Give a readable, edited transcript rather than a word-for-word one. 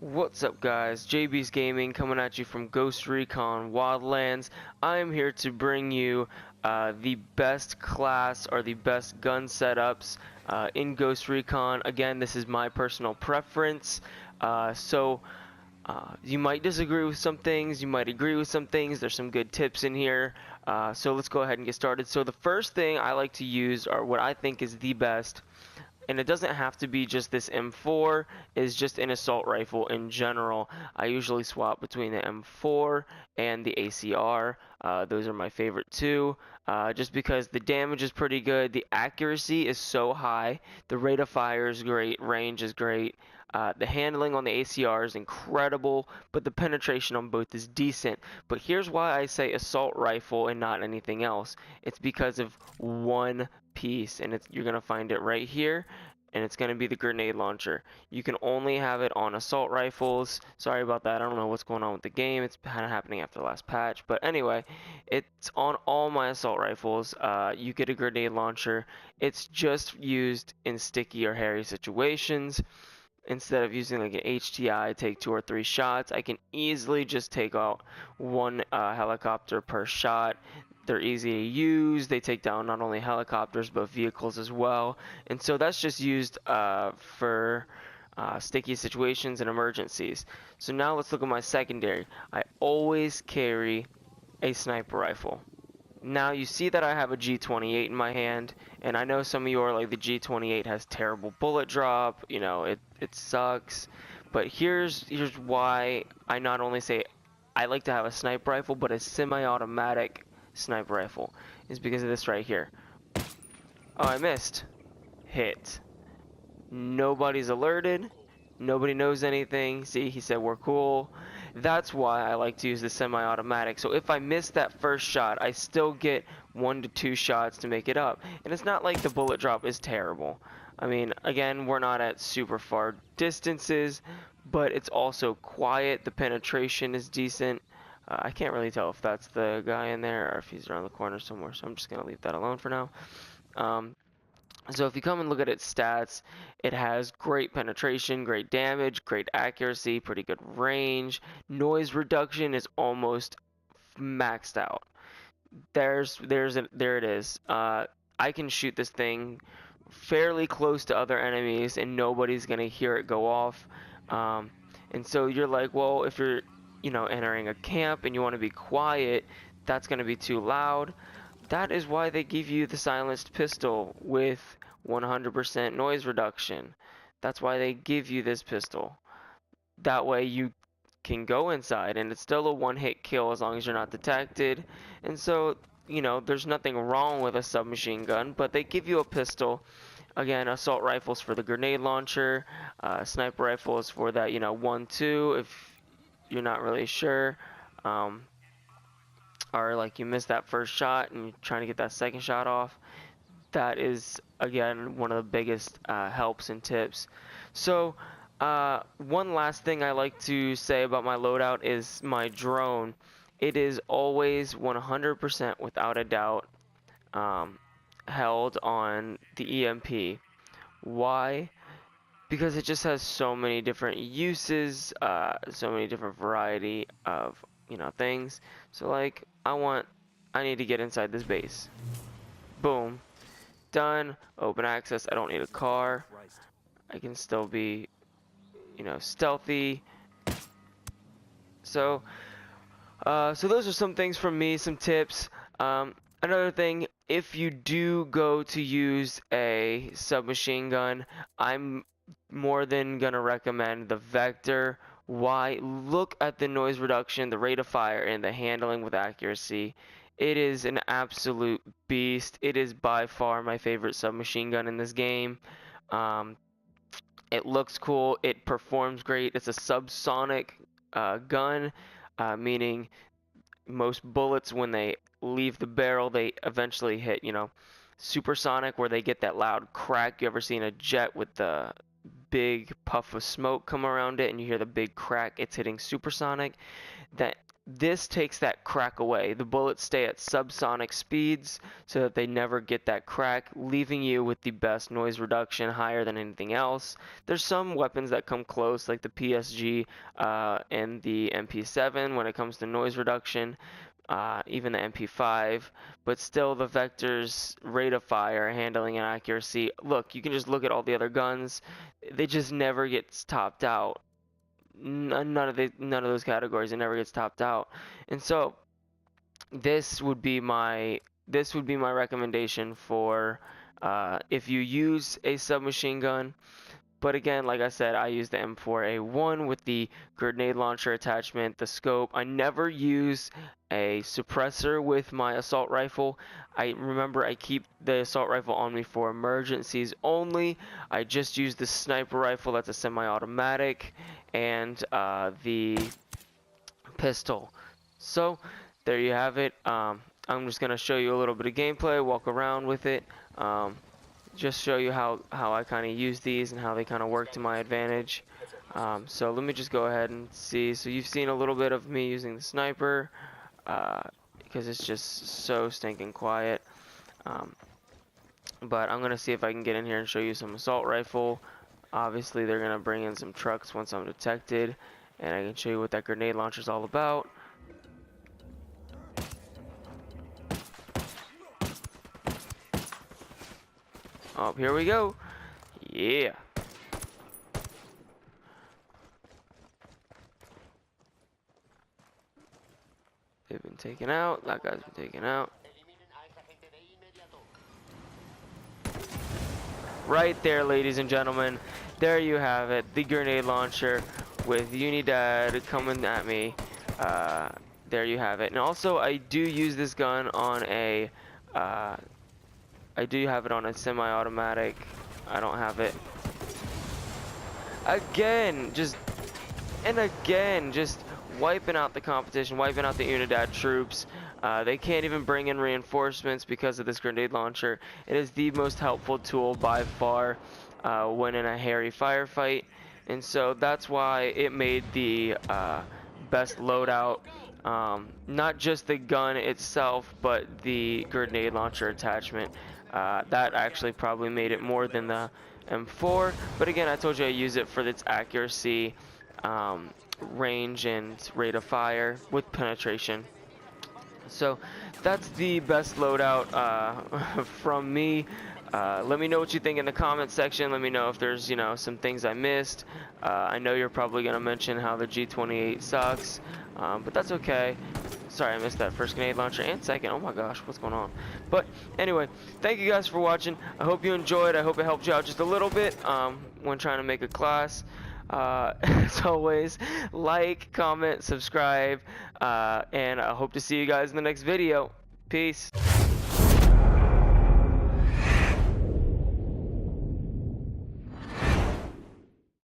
What's up guys, JBeast Gaming coming at you from Ghost Recon Wildlands. I'm here to bring you the best class or the best gun setups in Ghost Recon. Again, this is my personal preference, you might disagree with some things, you might agree with some things. There's some good tips in here, so let's go ahead and get started. So the first thing I like to use, or what I think is the best, and it doesn't have to be just this M4, is just an assault rifle in general. I usually swap between the M4 and the ACR. Those are my favorite two, just because the damage is pretty good, the accuracy is so high, the rate of fire is great, range is great, the handling on the ACR is incredible, but the penetration on both is decent. But here's why I say assault rifle and not anything else. It's because of one piece, and you're gonna find it right here, and it's gonna be the grenade launcher. You can only have it on assault rifles. Sorry about that, I don't know what's going on with the game. It's kind of happening after the last patch, but anyway, it's on all my assault rifles. You get a grenade launcher. It's just used in sticky or hairy situations. Instead of using like an HTI, take 2 or 3 shots, I can easily just take out one helicopter per shot. They're easy to use. They take down not only helicopters but vehicles as well. And so that's just used for sticky situations and emergencies. So now let's look at my secondary. I always carry a sniper rifle. Now you see that I have a G28 in my hand, and I know some of you are like, the G28 has terrible bullet drop, you know, it sucks. But here's why I not only say I like to have a sniper rifle, but a semi-automatic sniper rifle, is because of this right here. Oh, I missed. Hit. Nobody's alerted. Nobody knows anything. See, he said we're cool. That's why I like to use the semi-automatic. So if I miss that first shot, I still get 1 to 2 shots to make it up. And it's not like the bullet drop is terrible. I mean, again, we're not at super far distances, but it's also quiet. The penetration is decent. I can't really tell if that's the guy in there or if he's around the corner somewhere, so I'm just going to leave that alone for now. So if you come and look at its stats, it has great penetration, great damage, great accuracy, pretty good range. Noise reduction is almost maxed out. There it is. I can shoot this thing fairly close to other enemies and nobody's gonna hear it go off. And so you're like, well, if you're, entering a camp and you want to be quiet, that's gonna be too loud. That is why they give you the silenced pistol with 100% noise reduction. That's why they give you this pistol. That way you can go inside and it's still a one-hit kill as long as you're not detected. And so, there's nothing wrong with a submachine gun, but they give you a pistol. Again, assault rifles for the grenade launcher, sniper rifles for that, 1-2 if you're not really sure. Or like you missed that first shot and you're trying to get that second shot off. That is, again, one of the biggest helps and tips. So one last thing I like to say about my loadout is my drone. It is always 100% without a doubt held on the EMP. Why? Because it just has so many different uses, so many different variety of things. So like, I need to get inside this base. Boom. Done. Open access. I don't need a car. I can still be, stealthy. So those are some things from me, some tips. Another thing, if you do go to use a submachine gun, I'm more than gonna recommend the Vector. Why? Look at the noise reduction, the rate of fire, and the handling with accuracy. It is an absolute beast. It is by far my favorite submachine gun in this game. It looks cool. It performs great. It's a subsonic gun, meaning most bullets, when they leave the barrel, they eventually hit, supersonic, where they get that loud crack. You ever seen a jet with the big puff of smoke come around it and you hear the big crack? It's hitting supersonic. That this takes that crack away. The bullets stay at subsonic speeds so that they never get that crack, leaving you with the best noise reduction, higher than anything else. There's some weapons that come close, like the PSG and the MP7 when it comes to noise reduction, even the MP5, but still the Vector's rate of fire, handling, and accuracy. Look, you can just look at all the other guns. They just never gets topped out. None of those categories, it never gets topped out. And so this would be my recommendation for if you use a submachine gun. But again, like I said, I use the M4A1 with the grenade launcher attachment, the scope. I never use a suppressor with my assault rifle. I keep the assault rifle on me for emergencies only. I just use the sniper rifle, that's a semi-automatic, and the pistol. So there you have it. I'm just gonna show you a little bit of gameplay, walk around with it. Just show you how I kind of use these and how they kind of work to my advantage. So let me just go ahead and see. So you've seen a little bit of me using the sniper because it's just so stinking quiet. But I'm gonna see if I can get in here and show you some assault rifle. Obviously they're gonna bring in some trucks once I'm detected, and I can show you what that grenade launcher is all about. Oh, here we go. Yeah. They've been taken out. That guy's been taken out. Right there, ladies and gentlemen. There you have it. The grenade launcher with Unidad coming at me. There you have it. And also, I do use this gun on a... I do have it on a semi-automatic. I don't have it. Again, just wiping out the competition, wiping out the Unidad troops. They can't even bring in reinforcements because of this grenade launcher. It is the most helpful tool by far when in a hairy firefight. And so that's why it made the best loadout. Not just the gun itself, but the grenade launcher attachment. That actually probably made it more than the M4. But again, I told you I use it for its accuracy, range, and rate of fire with penetration. So that's the best loadout from me. Let me know what you think in the comment section. Let me know if there's, some things I missed. I know you're probably going to mention how the G28 sucks, but that's okay. Sorry, I missed that first grenade launcher and second. Oh my gosh, what's going on? But anyway, thank you guys for watching. I hope you enjoyed. I hope it helped you out just a little bit when trying to make a class. As always, like, comment, subscribe, and I hope to see you guys in the next video. Peace.